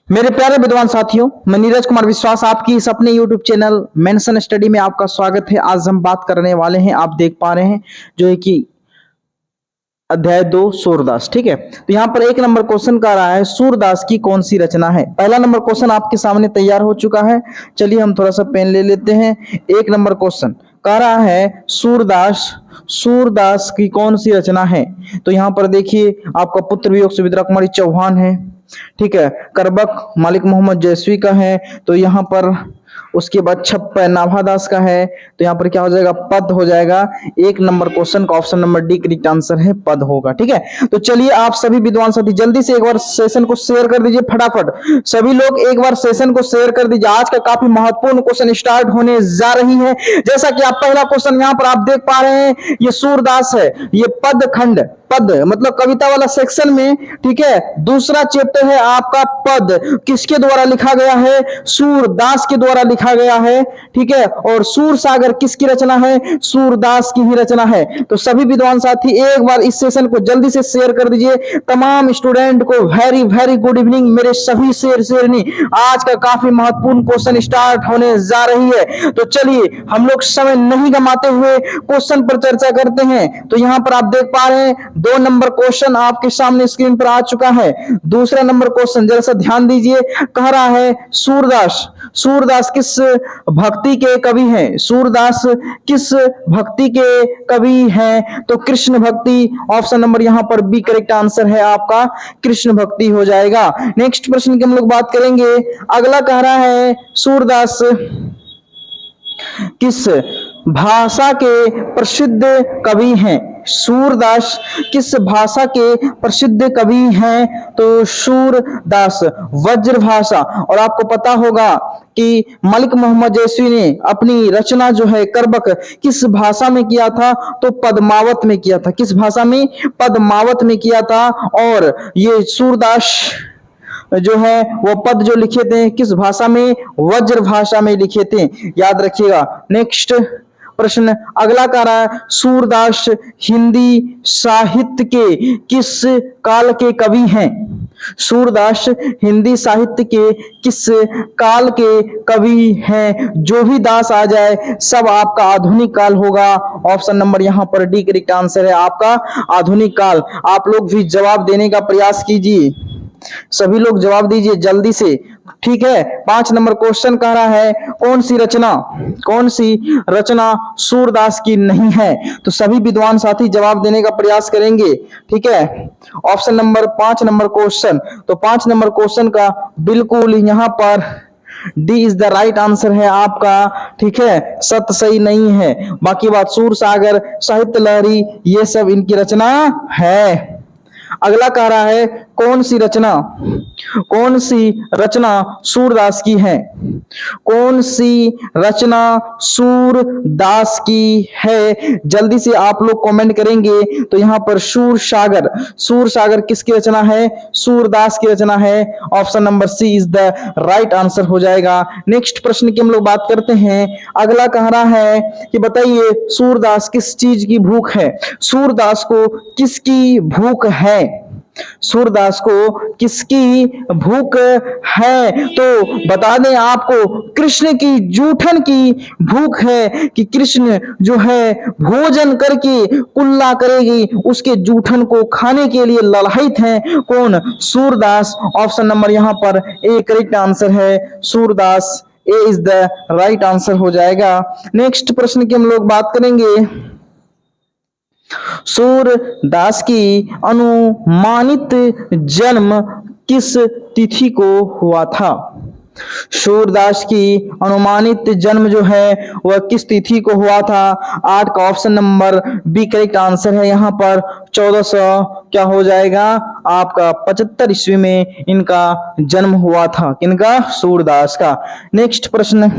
मेरे प्यारे विद्वान साथियों, मैं नीरज कुमार विश्वास आपकी इस अपने YouTube चैनल मेंशन स्टडी में आपका स्वागत है। आज हम बात करने वाले हैं, आप देख पा रहे हैं जो है कि अध्याय 2 सूरदास। ठीक है, तो यहाँ पर एक नंबर क्वेश्चन का रहा है सूरदास की कौन सी रचना है। पहला नंबर क्वेश्चन आपके सामने तैयार हो चुका है। चलिए हम थोड़ा सा पेन ले लेते हैं। एक नंबर क्वेश्चन कह रहा है सूरदास सूरदास की कौन सी रचना है। तो यहाँ पर देखिए, आपका पुत्र वियोग सुमित्रा कुमारी चौहान है। ठीक है, करबक मलिक मोहम्मद जैसवी का है। तो यहाँ पर उसके बाद छप्पा नाभादास का है। तो यहाँ पर क्या हो जाएगा, पद हो जाएगा। एक नंबर क्वेश्चन का option number D correct answer है, पद होगा। ठीक है, तो चलिए आप सभी विद्वान साथी जल्दी से एक बार सेशन को शेयर कर दीजिए फटाफट। सभी लोग एक बार सेशन को शेयर कर दीजिए। आज का काफी महत्वपूर्ण क्वेश्चन स्टार्ट होने जा रही है। जैसा कि आप पहला क्वेश्चन यहाँ पर आप देख पा रहे हैं, ये सूरदास है, ये पद खंड, पद मतलब कविता वाला सेक्शन में। ठीक है, दूसरा चैप्टर है आपका पद, किसके द्वारा लिखा गया है, सूरदास के द्वारा लिखा गया है। ठीक है, और सूर सागर किसकी रचना है, सूरदास की ही रचना है। तो सभी विद्वान साथी एक बार इस सेशन को जल्दी से शेयर कर दीजिए। तमाम स्टूडेंट को वेरी वेरी गुड इवनिंग। मेरे सभी शेरनी, आज का काफी महत्वपूर्ण क्वेश्चन स्टार्ट होने जा रही है। तो चलिए हम लोग समय नहीं गंवाते हुए क्वेश्चन पर चर्चा करते हैं। तो यहां पर आप देख पा रहे हैं 2 नंबर क्वेश्चन आपके सामने स्क्रीन पर आ चुका है। दूसरा नंबर क्वेश्चन जरा सा ध्यान दीजिए, कह रहा है सूरदास किस भक्ति के कवि हैं, सूरदास किस भक्ति के कवि हैं। तो कृष्ण भक्ति, ऑप्शन नंबर यहां पर बी करेक्ट आंसर है आपका, कृष्ण भक्ति हो जाएगा। नेक्स्ट प्रश्न की हम लोग बात करेंगे। अगला कह रहा है सूरदास किस भाषा के प्रसिद्ध कवि हैं, सूरदास किस भाषा के प्रसिद्ध कवि हैं। तो सूरदास वज्र भाषा। और आपको पता होगा कि मलिक मोहम्मद जैसवी ने अपनी रचना जो है करबक किस भाषा में किया था, तो पद्मावत में किया था। किस भाषा में, पद्मावत में किया था। और ये सूरदास जो है वो पद जो लिखे थे किस भाषा में, वज्र भाषा में लिखे थे, याद रखिएगा। नेक्स्ट प्रश्न अगला कह रहा है सूरदास हिंदी साहित्य के किस काल के कवि हैं, सूरदास हिंदी साहित्य के किस काल के कवि हैं। जो भी दास आ जाए सब आपका आधुनिक काल होगा। ऑप्शन नंबर यहां पर डी करेक्ट आंसर है आपका, आधुनिक काल। आप लोग भी जवाब देने का प्रयास कीजिए, सभी लोग जवाब दीजिए जल्दी से। ठीक है, 5 नंबर क्वेश्चन कह रहा है कौन सी रचना सूरदास की नहीं है। तो सभी विद्वान साथी जवाब देने का प्रयास करेंगे। ठीक है, ऑप्शन नंबर 5 नंबर क्वेश्चन, तो 5 नंबर क्वेश्चन का बिल्कुल यहां पर D is the right answer है आपका। ठीक है, सत्य सही नहीं है, बाकी बात सूर सागर, साहित्य लहरी, ये सब इनकी रचना है। अगला कह रहा है कौन सी रचना सूरदास की है, कौन सी रचना सूरदास की है। जल्दी से आप लोग कमेंट करेंगे। तो यहां पर सूर सागर किसकी रचना है, सूरदास की रचना है। Option number C is the right answer हो जाएगा। नेक्स्ट प्रश्न की हम लोग बात करते हैं। अगला कह रहा है कि बताइए सूरदास किस चीज की भूख है, सूरदास को किसकी भूख है, सूरदास को किसकी भूख है। तो बता दें आपको कृष्ण की जूठन की भूख है, कि कृष्ण जो है भोजन करके कुल्ला करेगी, उसके जूठन को खाने के लिए ललायित हैं। कौन, सूरदास। ऑप्शन नंबर यहां पर ए करेक्ट आंसर है, सूरदास। ए इज द राइट आंसर हो जाएगा। नेक्स्ट प्रश्न की हम लोग बात करेंगे। सूरदास की अनुमानित जन्म किस तिथि को हुआ था, सूरदास की अनुमानित जन्म जो है वह किस तिथि को हुआ था। 8 का option number B correct answer है यहाँ पर 1400 क्या हो जाएगा आपका 75 ईस्वी में इनका जन्म हुआ था। किनका, सूरदास का। नेक्स्ट प्रश्न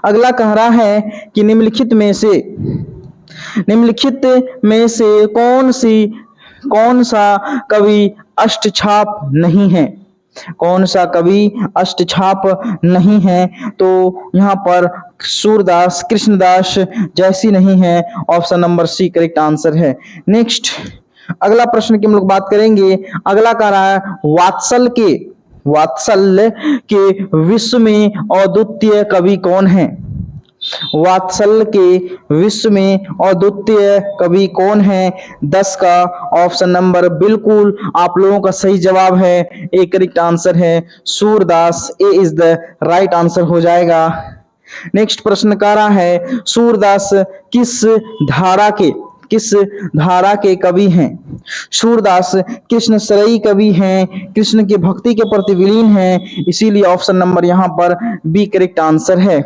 अगला कह रहा है कि निम्नलिखित में से कौन सा कवि अष्टछाप नहीं है, कौन सा कवि अष्टछाप नहीं है। तो यहाँ पर सूरदास, कृष्णदास जैसी नहीं है। Option number C correct answer है। नेक्स्ट अगला प्रश्न की हम लोग बात करेंगे। अगला कह रहा है वात्सल के वात्सल्य के विश्व में अद्वितीय कवि कौन है? वात्सल्य के विश्व में अद्वितीय कवि कौन है? 10 का ऑप्शन नंबर बिल्कुल आप लोगों का सही जवाब है। ए करेक्ट आंसर है सूरदास। ए इज द राइट आंसर हो जाएगा। नेक्स्ट प्रश्न कह रहा है सूरदास किस धारा के कवि हैं? सूरदास कृष्ण सरई कवि हैं, कृष्ण की भक्ति के प्रति विलीन हैं, इसीलिए ऑप्शन नंबर यहाँ पर बी करेक्ट आंसर है।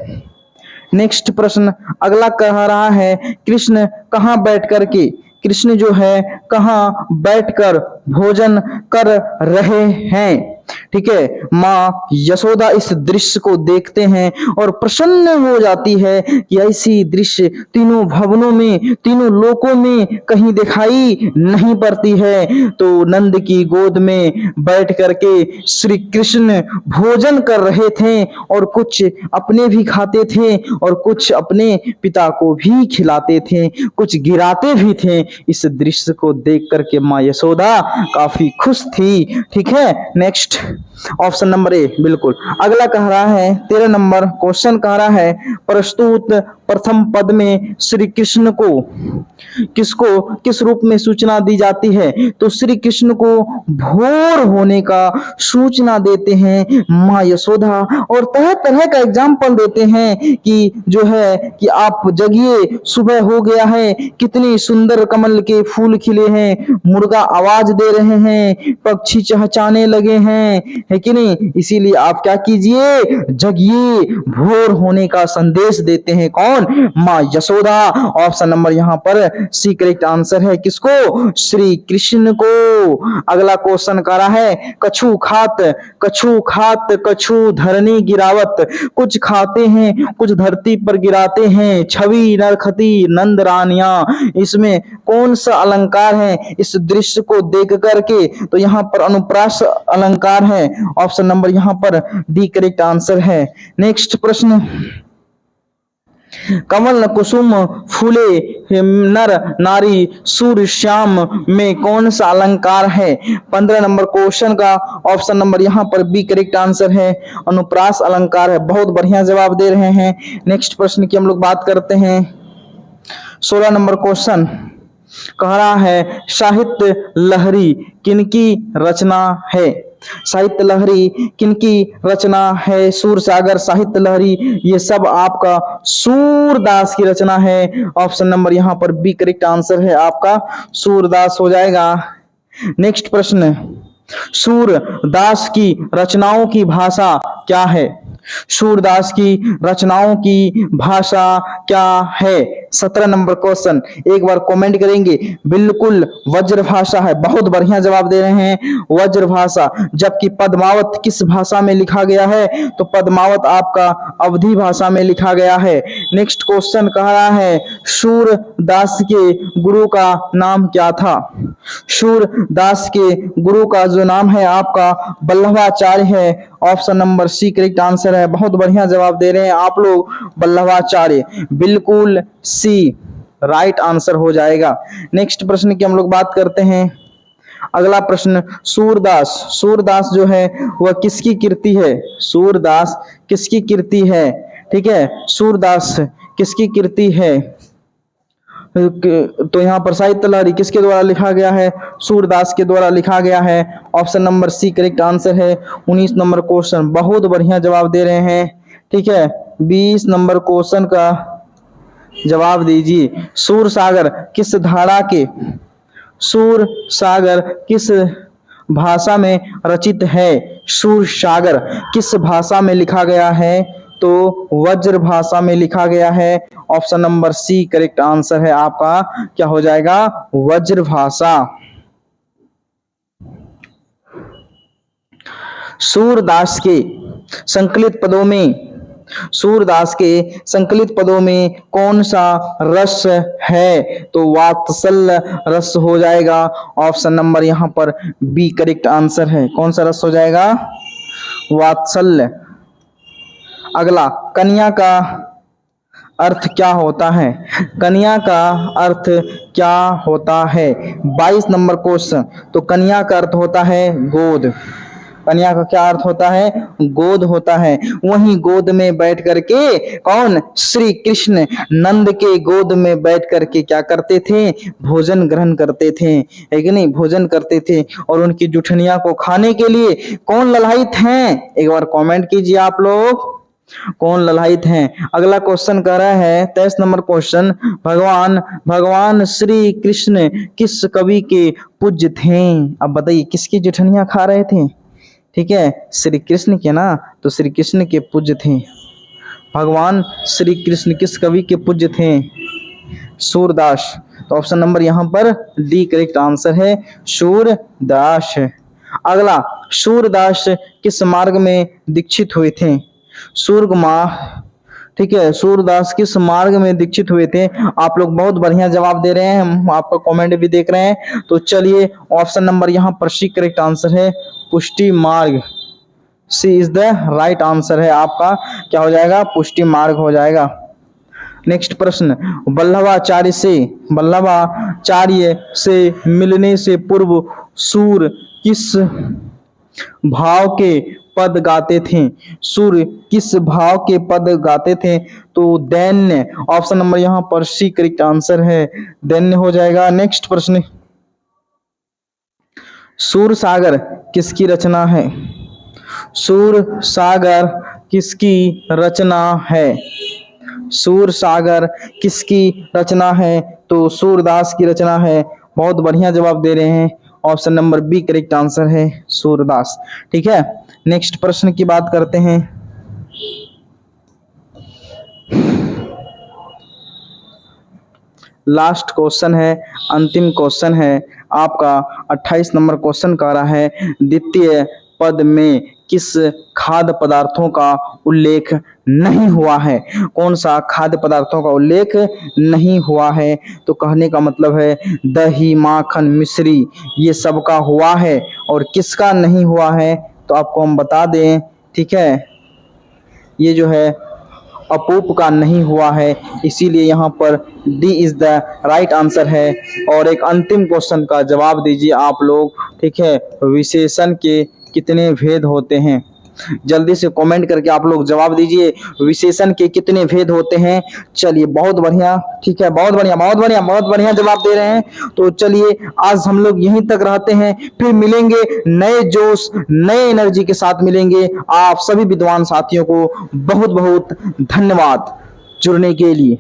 नेक्स्ट प्रश्न अगला कह रहा है कृष्ण कहाँ जो है कहाँ बैठकर भोजन कर रहे हैं? ठीक है, माँ यशोदा इस दृश्य को देखते हैं और प्रसन्न हो जाती है कि ऐसी दृश्य तीनों भवनों में, तीनों लोकों में कहीं दिखाई नहीं पड़ती है। तो नंद की गोद में बैठ करके श्री कृष्ण भोजन कर रहे थे और कुछ अपने भी खाते थे और कुछ अपने पिता को भी खिलाते थे, कुछ गिराते भी थे। इस दृश्य को देख करके माँ यशोदा काफी खुश थी। ठीक है, नेक्स्ट ऑप्शन नंबर ए बिल्कुल। अगला कह रहा है 13 नंबर क्वेश्चन कह रहा है प्रस्तुत प्रथम पद में श्री कृष्ण को किस रूप में सूचना दी जाती है? तो श्री कृष्ण को भोर होने का सूचना देते हैं माँ यशोदा और तरह तरह का एग्जाम्पल देते हैं कि जो है कि आप जगिए, सुबह हो गया है, कितनी सुंदर कमल के फूल खिले हैं, मुर्गा आवाज दे रहे हैं, पक्षी चहचहाने लगे हैं, है कि नहीं? इसीलिए आप क्या कीजिए, जगिए, भोर होने का संदेश देते हैं कौन? माँ यशोदा। ऑप्शन नंबर यहाँ पर सी करेक्ट आंसर है किसको? श्री कृष्ण को। अगला क्वेश्चन कर रहा है कछु खात कछु धरनी गिरावत, कुछ खाते हैं कुछ धरती पर गिराते हैं, छवि नरखती नंद रानियां, इसमें कौन सा अलंकार है इस दृश्य को देख करके? तो यहाँ पर अनुप्रास अलंकार है। ऑप्शन नंबर यहाँ पर डी करेक्ट आंसर है। नेक्स्ट प्रश्न कमल कुसुम फूले नर नारी सूर्य श्याम में कौन सा अलंकार है? 15 नंबर क्वेश्चन का ऑप्शन नंबर यहाँ पर बी करेक्ट आंसर है, अनुप्रास अलंकार है। बहुत बढ़िया जवाब दे रहे हैं। नेक्स्ट प्रश्न की हम लोग बात करते हैं। 16 नंबर क्वेश्चन कह रहा है साहित्य लहरी किनकी रचना है? साहित्य लहरी किनकी रचना है? सूरसागर, साहित्य लहरी, ये सब आपका सूरदास की रचना है। ऑप्शन नंबर यहाँ पर बी करेक्ट आंसर है आपका सूरदास हो जाएगा। नेक्स्ट प्रश्न सूरदास की रचनाओं की भाषा क्या है? सूरदास की रचनाओं की भाषा क्या है? 17 नंबर क्वेश्चन एक बार कमेंट करेंगे। बिल्कुल वज्र भाषा है। बहुत बढ़िया जवाब दे रहे हैं, वज्र भाषा। जबकि पद्मावत किस भाषा में लिखा गया है? तो पद्मावत आपका अवधी भाषा में लिखा गया है। नेक्स्ट क्वेश्चन कह रहा है सूरदास के गुरु का नाम क्या था? सूरदास के गुरु का जो नाम है आपका वल्लभाचार्य है। Option number C correct answer है। बहुत बढ़िया जवाब दे रहे हैं आप लोग, वल्लभाचार्य। बिल्कुल सी राइट आंसर हो जाएगा। नेक्स्ट प्रश्न की हम लोग बात करते हैं। अगला प्रश्न सूरदास जो है वह किसकी कृति है? सूरदास किसकी कृति है? ठीक है, सूरदास किसकी कृति है? तो यहाँ पर साहित्य लहरी किसके द्वारा लिखा गया है? सूरदास के द्वारा लिखा गया है। Option number C correct answer है। 19 नंबर क्वेश्चन बहुत बढ़िया जवाब दे रहे हैं। ठीक है, 20 नंबर क्वेश्चन का जवाब दीजिए। सूरसागर किस भाषा में रचित है? सूरसागर किस भाषा में लिखा गया है? तो वज्र भाषा में लिखा गया है। Option number C correct answer है आपका, क्या हो जाएगा? वज्र भाषा। सूरदास के संकलित पदों में कौन सा रस है? तो वात्सल्य रस हो जाएगा। ऑप्शन नंबर यहाँ पर बी करेक्ट आंसर है। कौन सा रस हो जाएगा? वात्सल्य। अगला कन्या का अर्थ क्या होता है? कन्या का अर्थ क्या होता है? 22 नंबर क्वेश्चन। तो कन्या का अर्थ होता है गोद। कन्या का क्या अर्थ होता है? गोद होता है। वहीं गोद में बैठ करके कौन? श्री कृष्ण नंद के गोद में बैठ करके क्या करते थे? भोजन ग्रहण करते थे, है कि नहीं? भोजन करते थे। और उनकी जुठनिया को खाने के लिए कौन ललायित हैं? एक बार कमेंट कीजिए आप लोग, कौन ललायित हैं? अगला क्वेश्चन कह रहा है 23 नंबर क्वेश्चन, भगवान भगवान श्री कृष्ण किस कवि के पूज्य थे? अब बताइए किसकी जुठनिया खा रहे थे? ठीक है, श्री कृष्ण के ना, तो श्री कृष्ण के पूज्य थे। भगवान श्री कृष्ण किस कवि के पूज्य थे? सूरदास। तो ऑप्शन नंबर यहाँ पर डी करेक्ट आंसर है, सूरदास। अगला, सूरदास किस मार्ग में दीक्षित हुए थे? सूर्यमा, ठीक है, सूरदास किस मार्ग में दीक्षित हुए थे? आप लोग बहुत बढ़िया जवाब दे रहे हैं, हम आपका कमेंट भी देख रहे हैं। तो चलिए ऑप्शन नंबर यहाँ पर सी करेक्ट आंसर है, पुष्टि मार्ग। सी इज द राइट आंसर है आपका, क्या हो जाएगा? पुष्टि मार्ग हो जाएगा। नेक्स्ट प्रश्न, वल्लभाचार्य से मिलने से पूर्व सूर किस भाव के पद गाते थे? सूर्य किस भाव के पद गाते थे? तो दैन्य। ऑप्शन नंबर यहाँ पर सी करेक्ट आंसर है, दैन्य हो जाएगा। नेक्स्ट प्रश्न, सूर सागर किसकी रचना है? सूर सागर किसकी रचना है? सूर सागर किसकी रचना है? तो सूरदास की रचना है। बहुत बढ़िया जवाब दे रहे हैं, option number B correct answer है, सूरदास। ठीक है, नेक्स्ट प्रश्न की बात करते हैं। लास्ट क्वेश्चन है, अंतिम क्वेश्चन है आपका 28 नंबर क्वेश्चन कह रहा है, द्वितीय पद में किस खाद्य पदार्थों का उल्लेख नहीं हुआ है? कौन सा खाद्य पदार्थों का उल्लेख नहीं हुआ है? तो कहने का मतलब है दही, माखन, मिश्री, ये सब का हुआ है, और किसका नहीं हुआ है? तो आपको हम बता दें, ठीक है, ये जो है अपूप का नहीं हुआ है, इसीलिए यहाँ पर D is the right answer है। और एक अंतिम क्वेश्चन का जवाब दीजिए आप लोग, ठीक है, विशेषण के कितने भेद होते हैं? जल्दी से कमेंट करके आप लोग जवाब दीजिए, विशेषण के कितने भेद होते हैं? चलिए बहुत बढ़िया, ठीक है, बहुत बढ़िया बहुत बढ़िया बहुत बढ़िया जवाब दे रहे हैं। तो चलिए आज हम लोग यहीं तक रहते हैं, फिर मिलेंगे नए जोश नए एनर्जी के साथ मिलेंगे। आप सभी विद्वान साथियों को बहुत बहुत धन्यवाद जुड़ने के लिए।